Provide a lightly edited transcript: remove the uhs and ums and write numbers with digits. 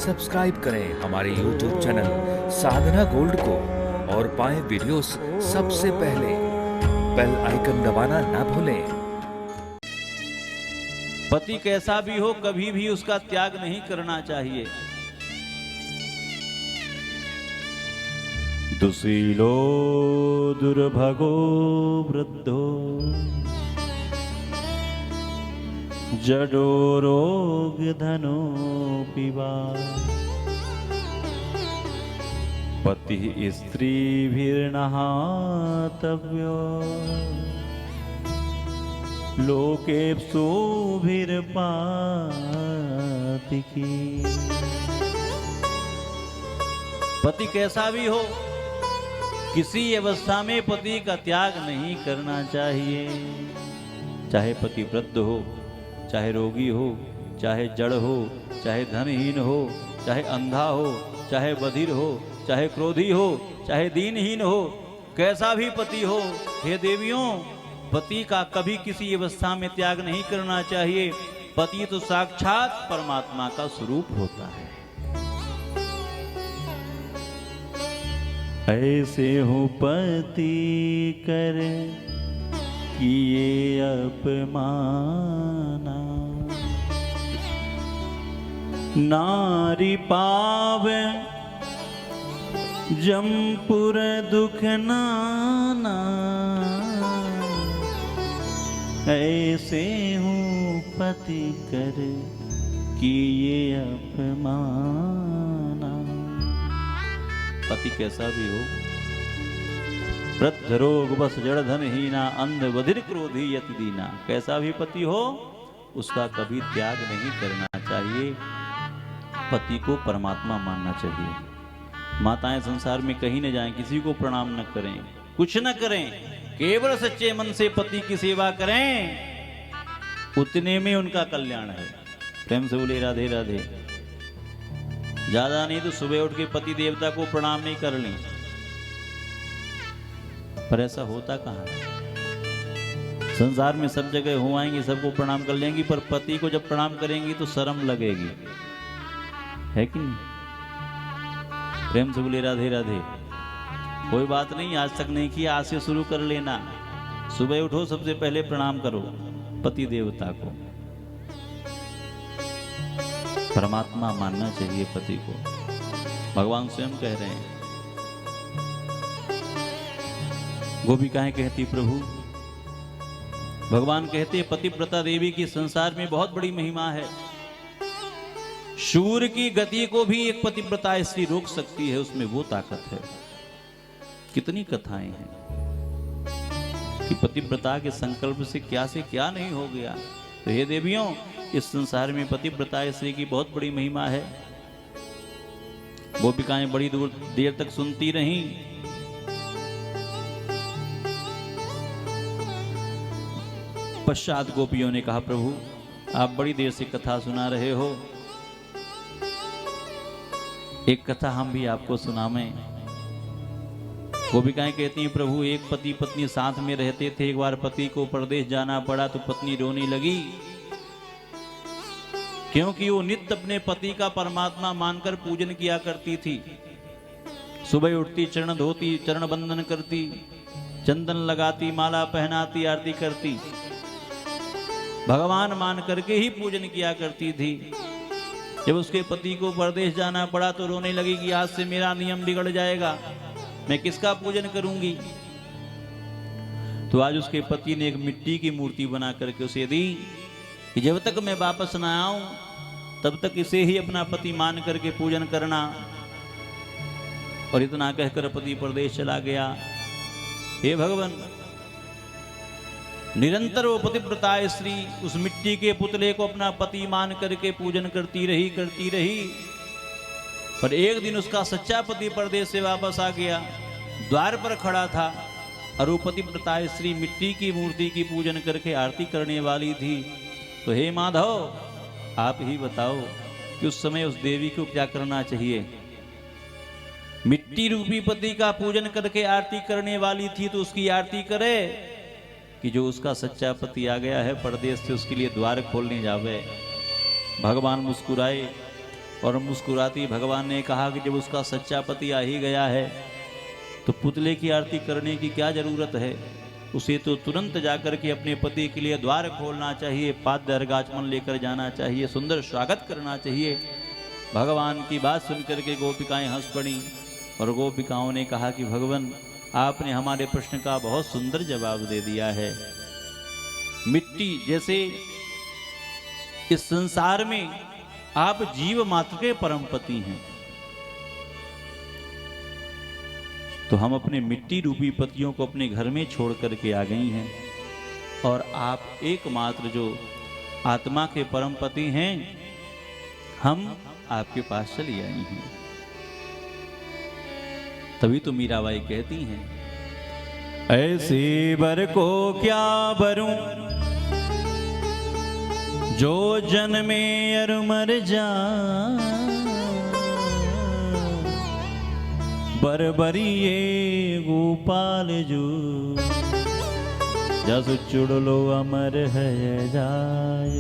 Subscribe करें हमारे YouTube channel साधना gold को और पाएं वीडियोस सबसे पहले। बेल आइकन दबाना ना भूलें। पति कैसा भी हो कभी भी उसका त्याग नहीं करना चाहिए। दुशीलो दुर्भगो वृद्धो जडो रोग धनो पिबा पति स्त्री भीर्नहातव्यो लोकेप्सु भीर्पातिकी। पति कैसा भी हो किसी अवस्था में पति का त्याग नहीं करना चाहिए। चाहे पति वृद्ध हो, चाहे रोगी हो, चाहे जड़ हो, चाहे धनहीन हो, चाहे अंधा हो, चाहे बधिर हो, चाहे क्रोधी हो, चाहे दीनहीन हो, कैसा भी पति हो, हे देवियों, पति का कभी किसी अवस्था में त्याग नहीं करना चाहिए। पति तो साक्षात परमात्मा का स्वरूप होता है। ऐसे हो पति कर किए अपमाना नारी पावे जमपुर दुख नाना। ऐसे हूँ पति कर किए अपमाना। पति कैसा भी हो, वृद्ध रोग बस जड़ धनहीना अंध बधिर क्रोधी यति दीना। कैसा भी पति हो उसका कभी त्याग नहीं करना चाहिए। पति को परमात्मा मानना चाहिए। माताएं संसार में कहीं न जाएं, किसी को प्रणाम न करें, कुछ न करें, केवल सच्चे मन से पति की सेवा करें, उतने में उनका कल्याण है। प्रेम से बोले राधे राधे। ज्यादा नहीं तो सुबह उठ के पति देवता को प्रणाम नहीं कर लें, पर ऐसा होता कहाँ है। संसार में सब जगह हो आएंगी, सबको प्रणाम कर लेंगी, पर पति को जब प्रणाम करेंगी तो शर्म लगेगी, है कि नहीं? प्रेम से बोले राधे राधे। कोई बात नहीं, आज तक नहीं किया, आज से शुरू कर लेना। सुबह उठो, सबसे पहले प्रणाम करो पति देवता को। परमात्मा मानना चाहिए पति को। भगवान स्वयं कह रहे हैं। गोपिकाएं कहती प्रभु, भगवान कहते पतिव्रता देवी की संसार में बहुत बड़ी महिमा है। शूर की गति को भी एक पतिव्रता स्त्री रोक सकती है, उसमें वो ताकत है। कितनी कथाएं हैं कि पतिव्रता के संकल्प से क्या नहीं हो गया। तो हे देवियों, इस संसार में पतिव्रता स्त्री की बहुत बड़ी महिमा है। गोपिकाएं बड़ी देर तक सुनती रहीं। पश्चात गोपियों ने कहा, प्रभु आप बड़ी देर से कथा सुना रहे हो, एक कथा हम भी आपको सुनावें। गोपिकाएं कहती हैं, प्रभु एक पति पत्नी साथ में रहते थे। एक बार पति को परदेश जाना पड़ा तो पत्नी रोने लगी, क्योंकि वो नित्य अपने पति का परमात्मा मानकर पूजन किया करती थी। सुबह उठती, चरण धोती, चरण बंदन करती, चंदन लगाती, माला पहनाती, आरती करती, भगवान मान करके ही पूजन किया करती थी। जब उसके पति को परदेश जाना पड़ा तो रोने लगी कि आज से मेरा नियम बिगड़ जाएगा, मैं किसका पूजन करूंगी। तो आज उसके पति ने एक मिट्टी की मूर्ति बना करके उसे दी कि जब तक मैं वापस ना आऊं तब तक इसे ही अपना पति मान करके पूजन करना। और इतना कहकर पति परदेश चला गया। हे भगवान, निरंतर वो पतिव्रता स्त्री उस मिट्टी के पुतले को अपना पति मान करके पूजन करती रही। पर एक दिन उसका सच्चा पति परदेश से वापस आ गया, द्वार पर खड़ा था और वो पतिव्रता स्त्री मिट्टी की मूर्ति की पूजन करके आरती करने वाली थी। तो हे माधव, आप ही बताओ कि उस समय उस देवी को क्या करना चाहिए। मिट्टी रूपी पति का पूजन करके आरती करने वाली थी तो उसकी आरती करे कि जो उसका सच्चा पति आ गया है परदेश से, उसके लिए द्वार खोलने जावे। भगवान मुस्कुराए, और मुस्कुराती भगवान ने कहा कि जब उसका सच्चा पति आ ही गया है तो पुतले की आरती करने की क्या जरूरत है। उसे तो तुरंत जाकर के अपने पति के लिए द्वार खोलना चाहिए, पाद्य अर्घाचमन लेकर जाना चाहिए, सुंदर स्वागत करना चाहिए। भगवान की बात सुनकर के गोपिकाएं हंस पड़ी और गोपिकाओं ने कहा कि भगवान आपने हमारे प्रश्न का बहुत सुंदर जवाब दे दिया है। मिट्टी जैसे इस संसार में आप जीव मात्र के परम पति हैं, तो हम अपने मिट्टी रूपी पतियों को अपने घर में छोड़ करके आ गई हैं और आप एकमात्र जो आत्मा के परम पति हैं, हम आपके पास चली आई हैं। तभी तो मीराबाई कहती हैं, ऐसे बर को क्या बरूं जो जन्मे अर मर जा, बरबरिए गोपाल जो जस चुड़लो अमर है जाय।